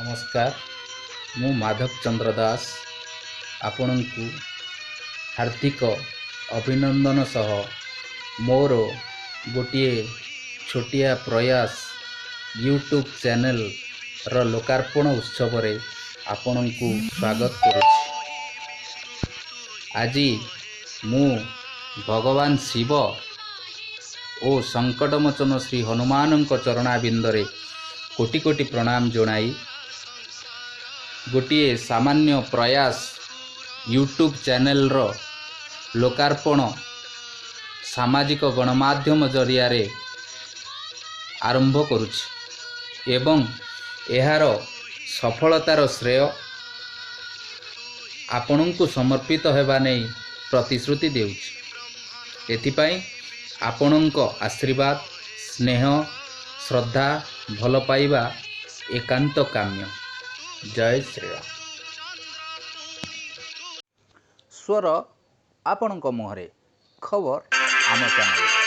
नमस्कार मु माधव चंद्र दास आपणकु हार्दिक अभिनंदन सह मोर गोटे छोटिया प्रयास यूट्यूब चैनल रो लोकार्पण उत्सव रे आपणकु स्वागत करुछि। आज मु भगवान शिव ओ संकटमोचन श्री हनुमान चरणाबिंदरे कोटि कोटि प्रणाम जनाई गोटे सामान्य प्रयास यूट्यूब चैनल रो लोकार्पण सामाजिक गणमाध्यम जरिया रे आरंभ करुछि एवं एहार सफलतार श्रेय आपणଙ୍କୁ समर्पित हेबा नै प्रतिश्रुति देउछि। एथिपाई आपणଙ୍କ आशीर्वाद स्नेह श्रद्धा भल पाइबा एकांत काम्य। जय श्री राम। स्वर आपणଙ୍କ मुहरे खबर आम चैनल।